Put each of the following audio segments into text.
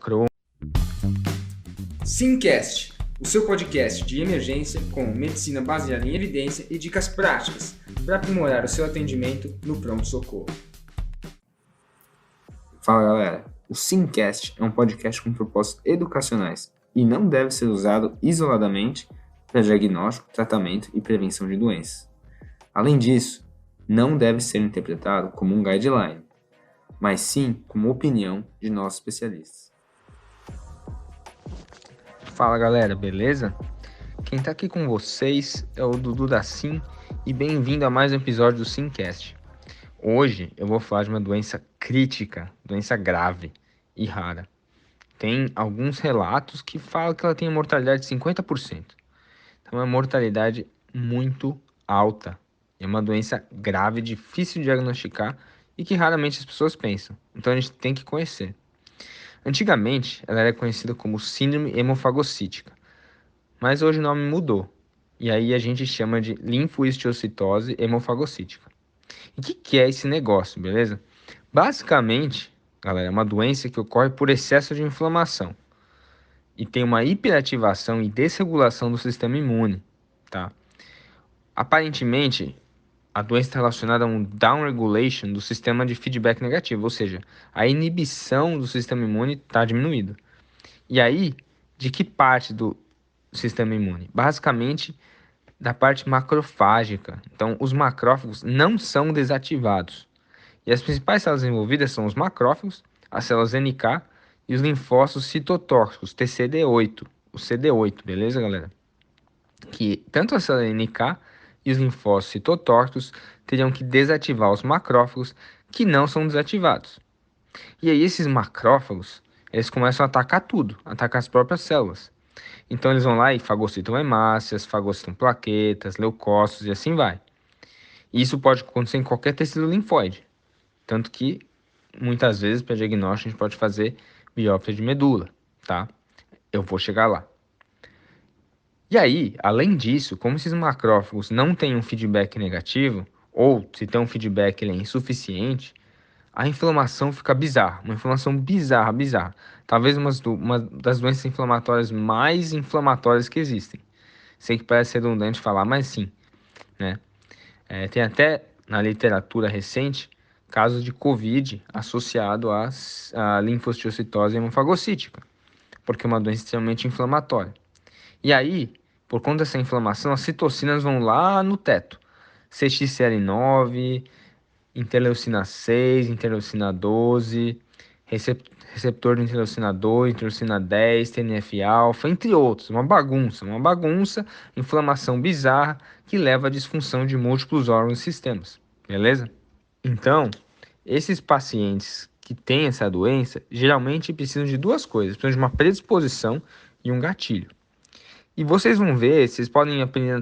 crônica. Simcast, o seu podcast de emergência com medicina baseada em evidência e dicas práticas para aprimorar o seu atendimento no pronto-socorro. Fala galera, o Simcast é um podcast com propósitos educacionais e não deve ser usado isoladamente para diagnóstico, tratamento e prevenção de doenças. Além disso, não deve ser interpretado como um guideline, mas sim como opinião de nossos especialistas. Fala galera, beleza? Quem tá aqui com vocês é o Dudu da Sim e bem-vindo a mais um episódio do Simcast. Hoje eu vou falar de uma doença crítica, doença grave e rara. Tem alguns relatos que falam que ela tem a mortalidade de 50%. Então é uma mortalidade muito alta. É uma doença grave, difícil de diagnosticar e que raramente as pessoas pensam. Então a gente tem que conhecer. Antigamente, ela era conhecida como síndrome hemofagocítica, mas hoje o nome mudou. E aí a gente chama de linfohistiocytose hemofagocítica. E o que é esse negócio, beleza? Basicamente, galera, é uma doença que ocorre por excesso de inflamação e tem uma hiperativação e desregulação do sistema imune, tá? Aparentemente, a doença está relacionada a um downregulation do sistema de feedback negativo, ou seja, a inibição do sistema imune está diminuída. E aí, de que parte do sistema imune? Basicamente, da parte macrofágica. Então, os macrófagos não são desativados. E as principais células envolvidas são os macrófagos, as células NK e os linfócitos citotóxicos, TCD8, o CD8, beleza, galera? Que tanto a célula NK e os linfócitos citotóxicos teriam que desativar os macrófagos que não são desativados. E aí esses macrófagos, eles começam a atacar tudo, atacar as próprias células. Então eles vão lá e fagocitam hemácias, fagocitam plaquetas, leucócitos e assim vai. E isso pode acontecer em qualquer tecido linfóide. Tanto que, muitas vezes, para diagnóstico, a gente pode fazer biópsia de medula, tá? Eu vou chegar lá. E aí, além disso, como esses macrófagos não têm um feedback negativo, ou se tem um feedback ele é insuficiente, a inflamação fica bizarra, uma inflamação bizarra. Talvez uma das doenças inflamatórias mais inflamatórias que existem. Sei que parece redundante falar, mas sim, né? Tem até na literatura recente casos de Covid associado à linfostiocytose hemofagocítica, porque é uma doença extremamente inflamatória. E aí, por conta dessa inflamação, as citocinas vão lá no teto. CXCL9, interleucina 6, interleucina 12, receptor de interleucina 2, interleucina 10, TNF-alfa, entre outros. Uma bagunça, inflamação bizarra que leva à disfunção de múltiplos órgãos e sistemas, beleza? Então, esses pacientes que têm essa doença, geralmente precisam de duas coisas, precisam de uma predisposição e um gatilho. E vocês vão ver, vocês podem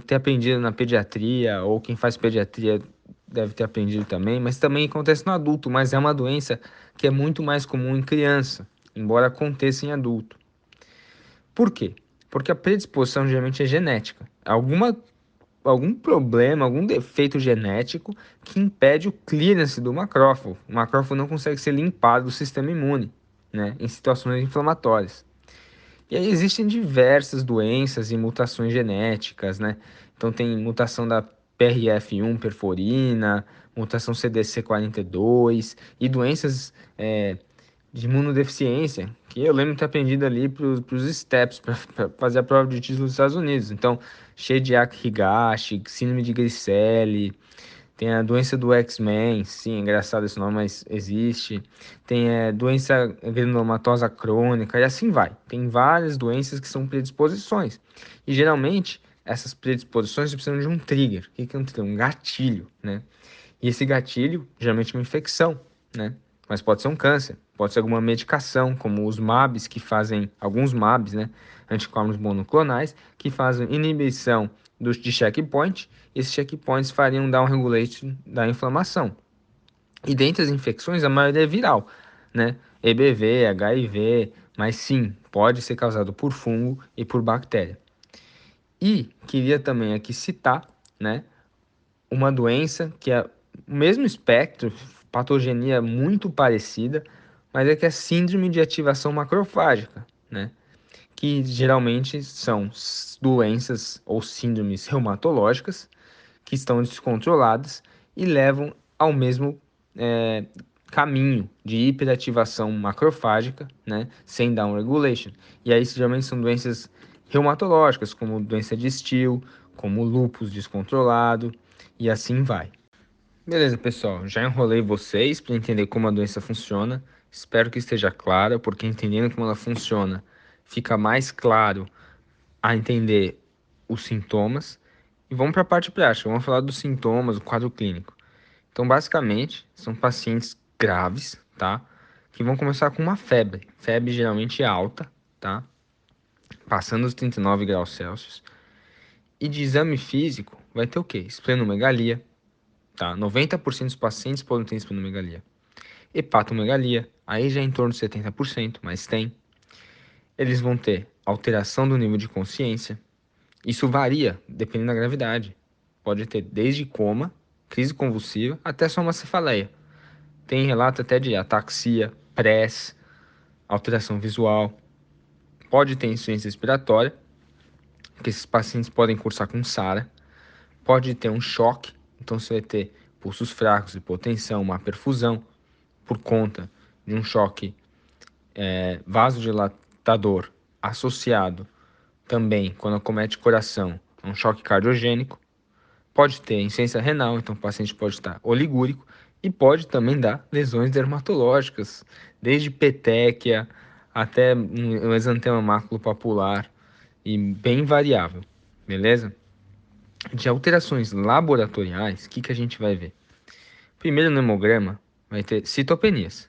ter aprendido na pediatria, ou quem faz pediatria deve ter aprendido também, mas também acontece no adulto, mas é uma doença que é muito mais comum em criança, embora aconteça em adulto. Por quê? Porque a predisposição geralmente é genética. Algum problema, algum defeito genético que impede o clearance do macrófago. O macrófago não consegue ser limpado do sistema imune, né, em situações inflamatórias. E aí existem diversas doenças e mutações genéticas, né? Então tem mutação da PRF1 perforina, mutação CDC42 e doenças de imunodeficiência, que eu lembro de ter aprendido ali para os STEPS, para fazer a prova de título dos Estados Unidos. Então, Shediac-Higashi, síndrome de Griscelli, tem a doença do X-Men, sim, é engraçado esse nome, mas existe. Tem doença granulomatosa crônica e assim vai. Tem várias doenças que são predisposições. E geralmente, essas predisposições precisam de um trigger. O que é um trigger? Um gatilho, né? E esse gatilho, geralmente é uma infecção, né? Mas pode ser um câncer, pode ser alguma medicação, como os MABs, alguns MABs, né? Anticorpos monoclonais, que fazem inibição de checkpoint. Esses checkpoints fariam downregulation da inflamação. E dentre as infecções, a maioria é viral, né? EBV, HIV, mas sim, pode ser causado por fungo e por bactéria. E queria também aqui citar, né, uma doença que é o mesmo espectro, patogenia muito parecida, mas é que é síndrome de ativação macrofágica, né? Que geralmente são doenças ou síndromes reumatológicas que estão descontroladas e levam ao mesmo é, caminho de hiperativação macrofágica, né, sem downregulation. E aí geralmente são doenças reumatológicas, como doença de Still, como lúpus descontrolado, e assim vai. Beleza, pessoal, já enrolei vocês para entender como a doença funciona. Espero que esteja claro, porque entendendo como ela funciona, fica mais claro a entender os sintomas. E vamos para a parte prática, vamos falar dos sintomas, do quadro clínico. Então, basicamente, são pacientes graves, tá? Que vão começar com uma febre geralmente alta, tá? Passando os 39 graus Celsius. E de exame físico, vai ter o quê? Esplenomegalia, tá? 90% dos pacientes podem ter esplenomegalia. Hepatomegalia, aí já é em torno de 70%, mas tem. Eles vão ter alteração do nível de consciência. Isso varia dependendo da gravidade. Pode ter desde coma, crise convulsiva, até só uma cefaleia. Tem relato até de ataxia, press, alteração visual. Pode ter insuficiência respiratória, que esses pacientes podem cursar com SARA. Pode ter um choque, então você vai ter pulsos fracos, hipotensão, uma perfusão, por conta de um choque vasodilatador associado também, quando acomete coração, a um choque cardiogênico. Pode ter insuficiência renal, então o paciente pode estar oligúrico e pode também dar lesões dermatológicas, desde petequia até um exantema maculopapular e bem variável, beleza? De alterações laboratoriais, o que a gente vai ver? Primeiro no hemograma vai ter citopenias.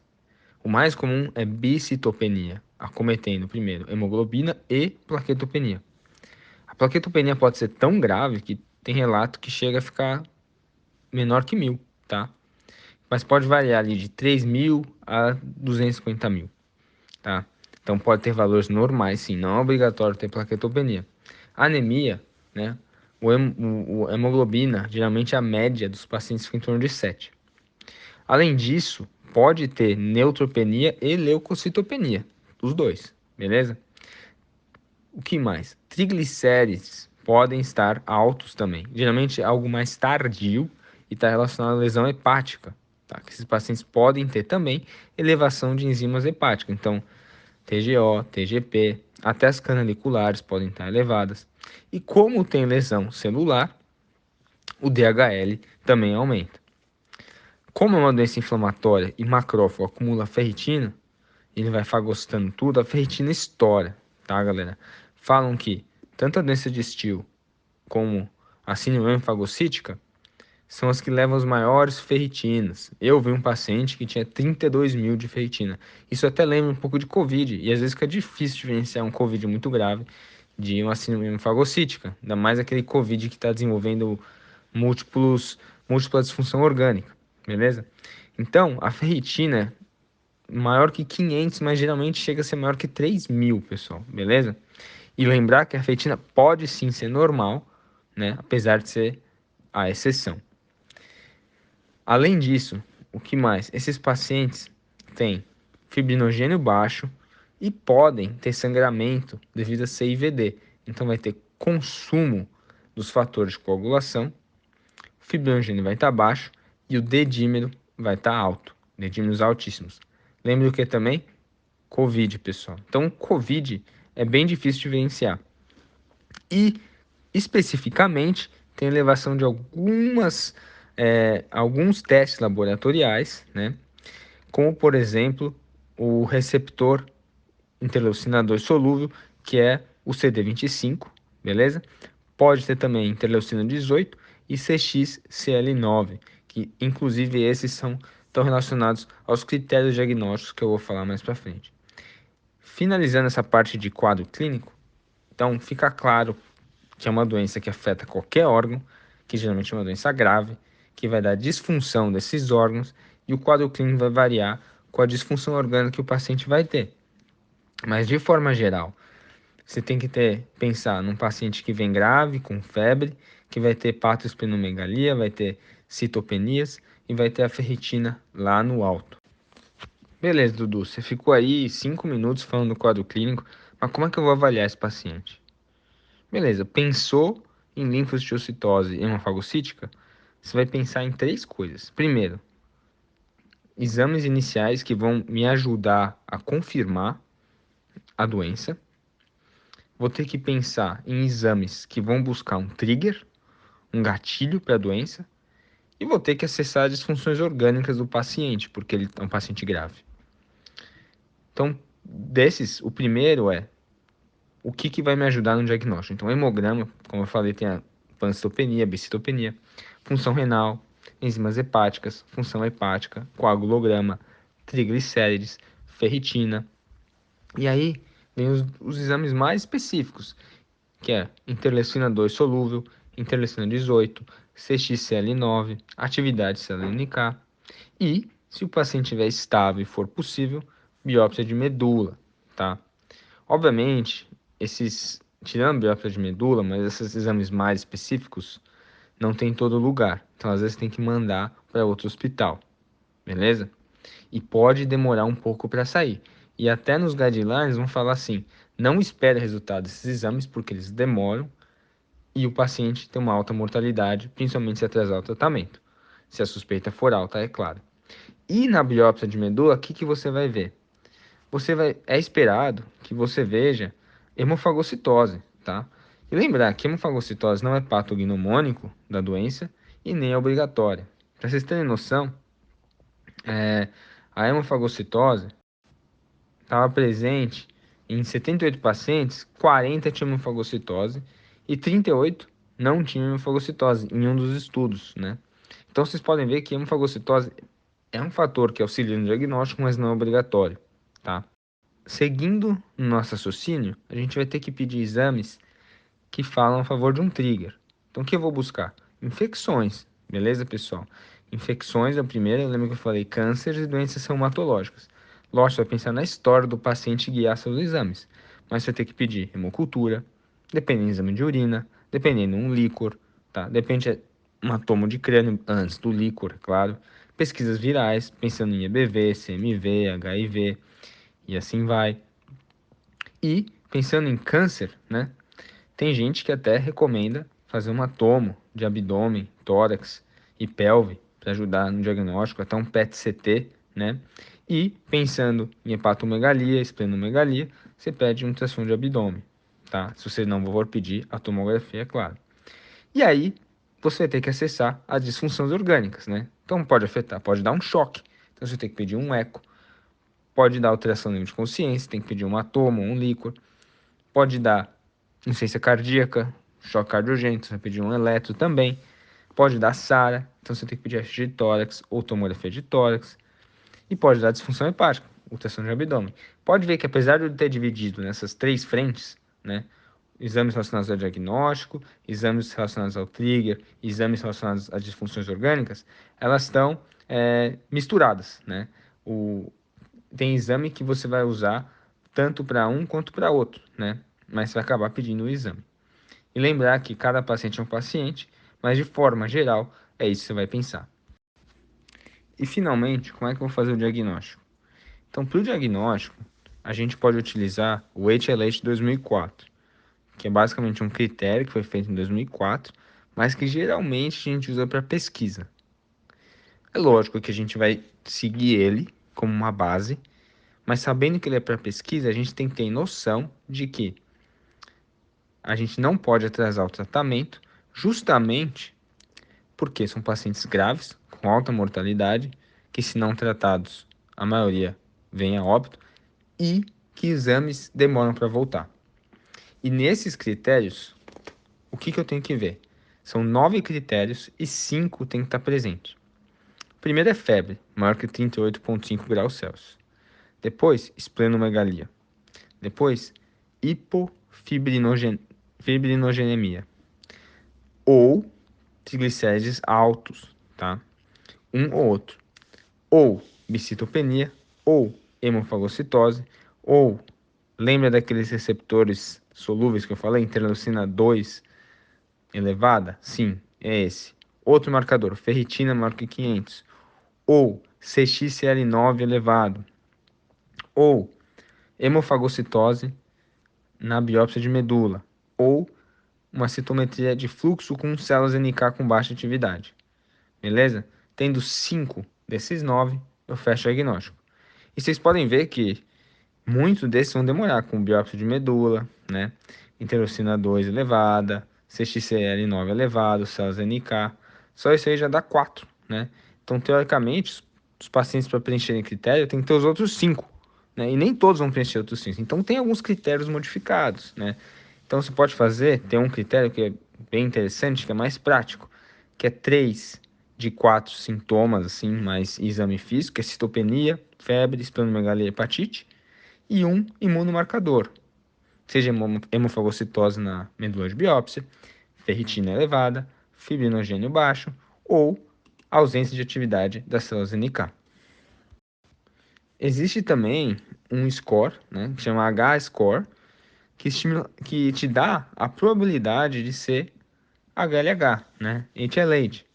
O mais comum é bicitopenia, acometendo primeiro hemoglobina e plaquetopenia. A plaquetopenia pode ser tão grave que tem relato que chega a ficar menor que 1.000, tá? Mas pode variar ali de 3.000 a 250.000, tá? Então pode ter valores normais, sim, não é obrigatório ter plaquetopenia. Anemia, né? O hemoglobina, geralmente a média dos pacientes fica em torno de 7. Além disso, pode ter neutropenia e leucocitopenia, os dois, beleza? O que mais? Triglicérides podem estar altos também. Geralmente é algo mais tardio e está relacionado à lesão hepática, tá? Que esses pacientes podem ter também elevação de enzimas hepáticas. Então, TGO, TGP, até as canaliculares podem estar elevadas. E como tem lesão celular, o DHL também aumenta. Como é uma doença inflamatória e macrófago acumula ferritina, ele vai fagocitando tudo, a ferritina estoura, tá, galera? Falam que tanto a doença de Still como a síndrome fagocítica são as que levam as maiores ferritinas. Eu vi um paciente que tinha 32.000 de ferritina. Isso até lembra um pouco de Covid, e às vezes fica difícil diferenciar um Covid muito grave de uma síndrome fagocítica, ainda mais aquele Covid que está desenvolvendo múltipla disfunção orgânica, beleza? Então, a ferritina maior que 500, mas geralmente chega a ser maior que 3.000, pessoal, beleza? E lembrar que a ferritina pode sim ser normal, né? Apesar de ser a exceção. Além disso, o que mais? Esses pacientes têm fibrinogênio baixo e podem ter sangramento devido a CIVD. Então vai ter consumo dos fatores de coagulação, o fibrinogênio vai estar baixo e o D-dímero vai estar alto, D-dímeros altíssimos. Lembre o que também? Covid, pessoal. Então, Covid é bem difícil de vivenciar. E, especificamente, tem elevação de alguns testes laboratoriais, né? Como, por exemplo, o receptor interleucina 2 solúvel, que é o CD25, beleza? Pode ter também interleucina 18 e CXCL9, que inclusive esses estão relacionados aos critérios diagnósticos que eu vou falar mais para frente. Finalizando essa parte de quadro clínico, então fica claro que é uma doença que afeta qualquer órgão, que geralmente é uma doença grave, que vai dar disfunção desses órgãos e o quadro clínico vai variar com a disfunção orgânica que o paciente vai ter. Mas de forma geral, você tem que pensar num paciente que vem grave, com febre, que vai ter patoesplenomegalia, vai ter citopenias e vai ter a ferritina lá no alto. Beleza, Dudu, você ficou aí 5 minutos falando do quadro clínico, mas como é que eu vou avaliar esse paciente? Beleza, pensou em linfocitose hemofagocítica? Você vai pensar em três coisas. Primeiro, exames iniciais que vão me ajudar a confirmar a doença. Vou ter que pensar em exames que vão buscar um trigger, um gatilho para a doença. E vou ter que acessar as disfunções orgânicas do paciente, porque ele é um paciente grave. Então, desses, o primeiro é o que vai me ajudar no diagnóstico. Então, hemograma, como eu falei, tem a pancitopenia, bicitopenia, função renal, enzimas hepáticas, função hepática, coagulograma, triglicérides, ferritina. E aí vem os exames mais específicos, que é interleucina 2 solúvel, interleucina 18, CXCL9, atividade celular NK. E, se o paciente estiver estável e for possível, biópsia de medula, tá? Obviamente, tirando a biópsia de medula, mas esses exames mais específicos não tem em todo lugar. Então, às vezes, tem que mandar para outro hospital, beleza? E pode demorar um pouco para sair. E até nos guidelines vão falar assim: não espere resultado desses exames porque eles demoram e o paciente tem uma alta mortalidade, principalmente se atrasar o tratamento. Se a suspeita for alta, é claro. E na biópsia de medula, o que você vai ver? É esperado que você veja hemofagocitose, tá? E lembrar que hemofagocitose não é patognomônico da doença e nem é obrigatória. Para vocês terem noção, a hemofagocitose estava presente em 78 pacientes, 40 tinham hemofagocitose e 38 não tinham hemofagocitose em um dos estudos, né? Então vocês podem ver que a hemofagocitose é um fator que auxilia no diagnóstico, mas não é obrigatório, tá? Seguindo no nosso raciocínio, a gente vai ter que pedir exames que falam a favor de um trigger. Então, o que eu vou buscar? Infecções, beleza, pessoal? Infecções é a primeira, lembra que eu falei cânceres e doenças reumatológicas. Lógico, você vai pensar na história do paciente e guiar seus exames, mas você vai ter que pedir hemocultura, dependendo do exame de urina, dependendo um líquor, tá? Depende um tomo de crânio antes do líquor, claro. Pesquisas virais, pensando em EBV, CMV, HIV e assim vai. E pensando em câncer, né? Tem gente que até recomenda fazer uma tomo de abdômen, tórax e pelve para ajudar no diagnóstico, até um PET-CT, né? E pensando em hepatomegalia, esplenomegalia, você pede um ultrassom de abdômen, tá? Se você não for pedir a tomografia, é claro. E aí, você vai ter que acessar as disfunções orgânicas, né? Então pode afetar, pode dar um choque. Então você tem que pedir um eco, pode dar alteração no nível de consciência, tem que pedir um tomo, um líquor, pode dar insuficiência cardíaca, choque cardiogênico, você vai pedir um eletro também. Pode dar SARA, então você tem que pedir FG de tórax ou tomografia de tórax. E pode dar disfunção hepática, ultrassom de abdômen. Pode ver que apesar de eu ter dividido nessas três frentes, né, exames relacionados ao diagnóstico, exames relacionados ao trigger, exames relacionados às disfunções orgânicas, elas estão misturadas, né? Tem exame que você vai usar tanto para um quanto para outro, né? Mas você vai acabar pedindo o exame. E lembrar que cada paciente é um paciente, mas de forma geral, é isso que você vai pensar. E finalmente, como é que eu vou fazer o diagnóstico? Então, para o diagnóstico, a gente pode utilizar o HLH 2004, que é basicamente um critério que foi feito em 2004, mas que geralmente a gente usa para pesquisa. É lógico que a gente vai seguir ele como uma base, mas sabendo que ele é para pesquisa, a gente tem que ter noção de que a gente não pode atrasar o tratamento, justamente porque são pacientes graves, com alta mortalidade, que se não tratados, a maioria vem a óbito, e que exames demoram para voltar. E nesses critérios, o que eu tenho que ver? São 9 critérios e 5 tem que estar presente. O primeiro é febre, maior que 38,5 graus Celsius. Depois, esplenomegalia. Depois, hipofibrinogênemia ou triglicérides altos, tá? Um ou outro. Ou bicitopenia, ou hemofagocitose, ou lembra daqueles receptores solúveis que eu falei, interleucina 2 elevada? Sim, é esse. Outro marcador, ferritina maior que 500, ou CXCL9 elevado, ou hemofagocitose na biópsia de medula, ou uma citometria de fluxo com células NK com baixa atividade. Beleza? Tendo 5 desses 9, eu fecho o diagnóstico. E vocês podem ver que muitos desses vão demorar, com biópsia de medula, né? Interleucina 2 elevada, CXCL9 elevado, células NK. Só isso aí já dá 4, né? Então, teoricamente, os pacientes para preencherem critério tem que ter os outros 5, né? E nem todos vão preencher outros 5. Então, tem alguns critérios modificados, né? Então, você pode fazer, tem um critério que é bem interessante, que é mais prático, que é 3 de 4 sintomas, assim, mais exame físico, que é citopenia, febre, esplenomegalia e hepatite, e um imunomarcador, seja hemofagocitose na medula de biópsia, ferritina elevada, fibrinogênio baixo ou ausência de atividade das células NK. Existe também um score, né, que chama H-score, que te dá a probabilidade de ser HLH, né, HLH.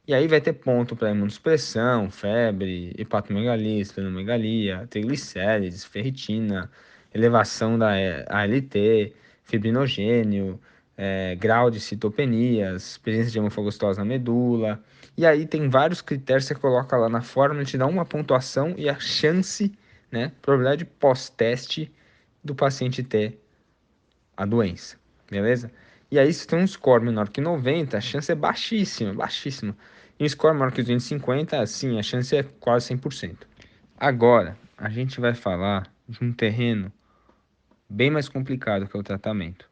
E aí vai ter ponto para imunossupressão, febre, hepatomegalia, esplenomegalia, triglicérides, ferritina, elevação da ALT, fibrinogênio, grau de citopenias, presença de hemofagocitose na medula. E aí tem vários critérios que você coloca lá na fórmula, te dá uma pontuação e a chance, né, probabilidade pós-teste do paciente ter a doença, beleza? E aí, se tem um score menor que 90, a chance é baixíssima, baixíssima. E um score maior que 250, sim, a chance é quase 100%. Agora, a gente vai falar de um terreno bem mais complicado que é o tratamento.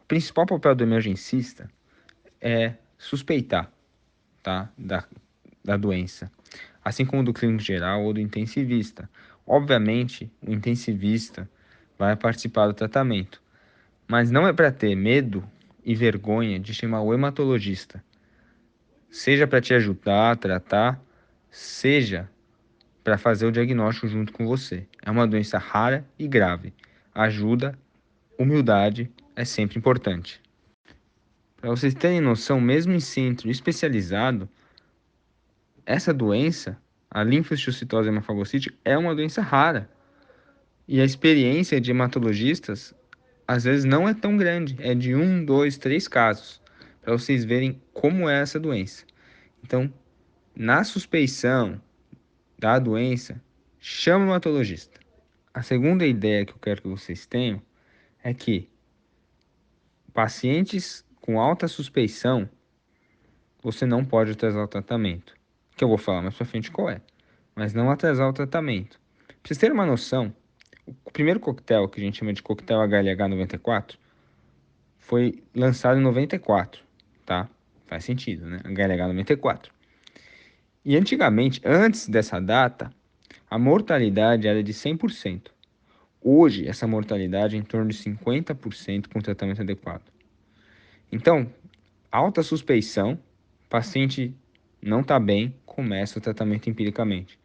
O principal papel do emergencista é suspeitar, tá, da doença, assim como do clínico geral ou do intensivista. Obviamente, o intensivista vai participar do tratamento, mas não é para ter medo e vergonha de chamar o hematologista, seja para te ajudar a tratar, seja para fazer o diagnóstico junto com você. É uma doença rara e grave. Ajuda, humildade é sempre importante. Para vocês terem noção, mesmo em centro especializado, essa doença, a linfocitose hemofagocítica, é uma doença rara. E a experiência de hematologistas às vezes não é tão grande, é de 1, 2, 3 casos, para vocês verem como é essa doença. Então, na suspeição da doença, chama o hematologista. A segunda ideia que eu quero que vocês tenham é que pacientes com alta suspeição, você não pode atrasar o tratamento, que eu vou falar mais para frente qual é, mas não atrasar o tratamento. Para vocês terem uma noção, o primeiro coquetel, que a gente chama de coquetel HLH 94, foi lançado em 94, tá? Faz sentido, né? HLH 94. E antigamente, antes dessa data, a mortalidade era de 100%. Hoje, essa mortalidade é em torno de 50% com tratamento adequado. Então, alta suspeição, paciente não está bem, começa o tratamento empiricamente.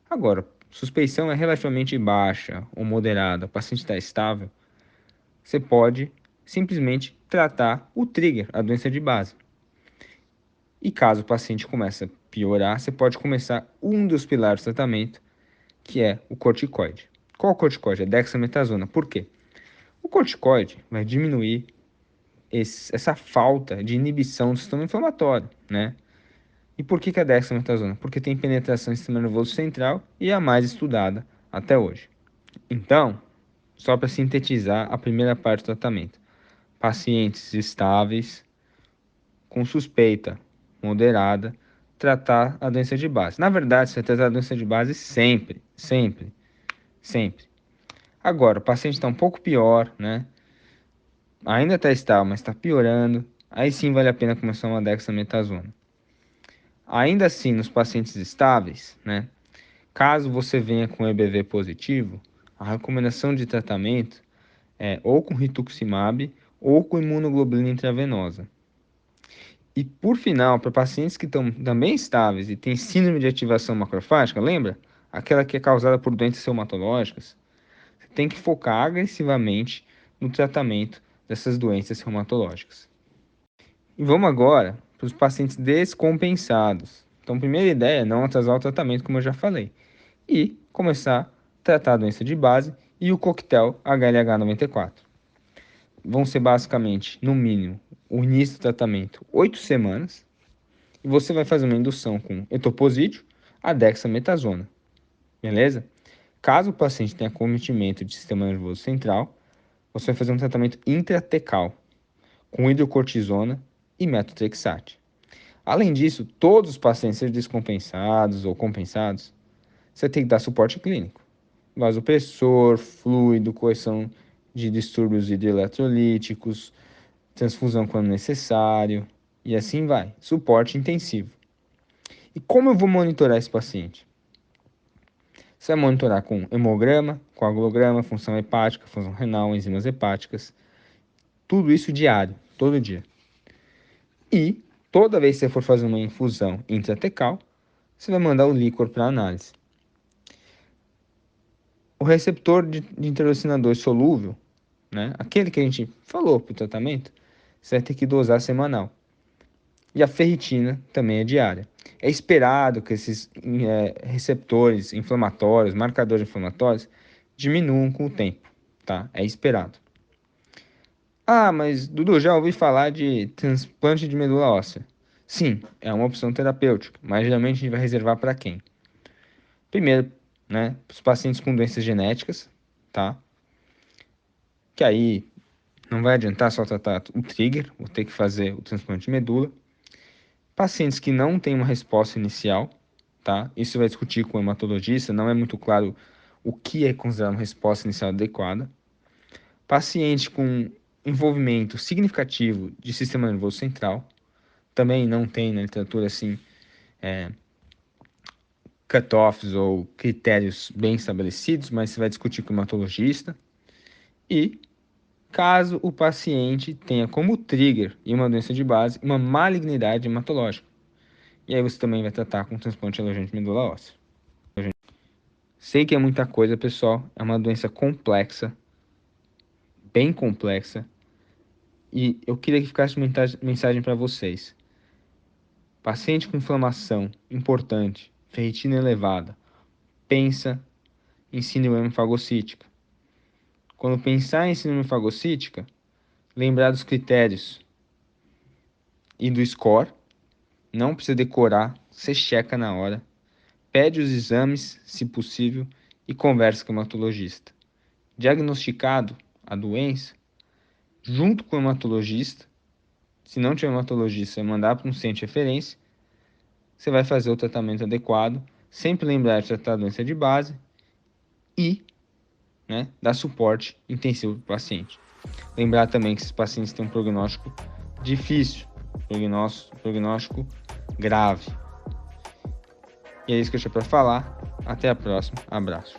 Agora, suspeição é relativamente baixa ou moderada, o paciente está estável, você pode simplesmente tratar o trigger, a doença de base. E caso o paciente comece a piorar, você pode começar um dos pilares do tratamento, que é o corticoide. Qual o corticoide? É dexametasona. Por quê? O corticoide vai diminuir essa falta de inibição do sistema inflamatório, né? E por que é a dexametasona? Porque tem penetração no sistema nervoso central e é a mais estudada até hoje. Então, só para sintetizar a primeira parte do tratamento. Pacientes estáveis, com suspeita moderada, tratar a doença de base. Na verdade, você tratar a doença de base sempre, sempre, sempre. Agora, o paciente está um pouco pior, né? Ainda está estável, mas está piorando. Aí sim vale a pena começar uma dexametasona. Ainda assim, nos pacientes estáveis, né? Caso você venha com EBV positivo, a recomendação de tratamento é ou com rituximab ou com imunoglobulina intravenosa. E por final, para pacientes que estão também estáveis e têm síndrome de ativação macrofágica, lembra? Aquela que é causada por doenças reumatológicas, você tem que focar agressivamente no tratamento dessas doenças reumatológicas. E vamos agora para os pacientes descompensados. Então, a primeira ideia é não atrasar o tratamento, como eu já falei, e começar tratar a doença de base, e o coquetel HLH94. Vão ser basicamente, no mínimo, o início do tratamento 8 semanas, e você vai fazer uma indução com etoposídeo, a dexametasona, beleza? Caso o paciente tenha cometimento de sistema nervoso central, você vai fazer um tratamento intratecal, com hidrocortisona e metotrexate. Além disso, todos os pacientes, sejam descompensados ou compensados, você tem que dar suporte clínico. Vasopressor, fluido, correção de distúrbios hidroeletrolíticos, transfusão quando necessário, e assim vai. Suporte intensivo. E como eu vou monitorar esse paciente? Você vai monitorar com hemograma, coagulograma, função hepática, função renal, enzimas hepáticas. Tudo isso diário, todo dia. E toda vez que você for fazer uma infusão intratecal, você vai mandar o líquor para análise. O receptor de interleucina 2 solúvel, né, aquele que a gente falou para o tratamento, você vai ter que dosar semanal. E a ferritina também é diária. É esperado que esses receptores inflamatórios, marcadores inflamatórios, diminuam com o tempo, tá? É esperado. Ah, mas Dudu, já ouvi falar de transplante de medula óssea. Sim, é uma opção terapêutica, mas geralmente a gente vai reservar para quem? Primeiro, né, os pacientes com doenças genéticas, tá? Que aí não vai adiantar só tratar o trigger, vou ter que fazer o transplante de medula. Pacientes que não têm uma resposta inicial, tá? Isso vai discutir com o hematologista, não é muito claro o que é considerado uma resposta inicial adequada. Paciente com envolvimento significativo de sistema nervoso central, também não tem na literatura assim cutoffs ou critérios bem estabelecidos, mas você vai discutir com o hematologista. E caso o paciente tenha como trigger e uma doença de base, uma malignidade hematológica. E aí você também vai tratar com transplante alojante de medula óssea. Sei que é muita coisa, pessoal. É uma doença complexa, bem complexa. E eu queria que ficasse uma mensagem para vocês. Paciente com inflamação importante, ferritina elevada, pensa em síndrome fagocítica. Quando pensar em síndrome fagocítica, lembrar dos critérios e do score. Não precisa decorar, você checa na hora. Pede os exames, se possível, e conversa com o hematologista. Diagnosticado a doença, junto com o hematologista, se não tiver hematologista, vai mandar para um centro de referência, você vai fazer o tratamento adequado, sempre lembrar de tratar a doença de base e, né, dar suporte intensivo para o paciente. Lembrar também que esses pacientes têm um prognóstico difícil, prognóstico grave. E é isso que eu tinha para falar. Até a próxima. Abraço.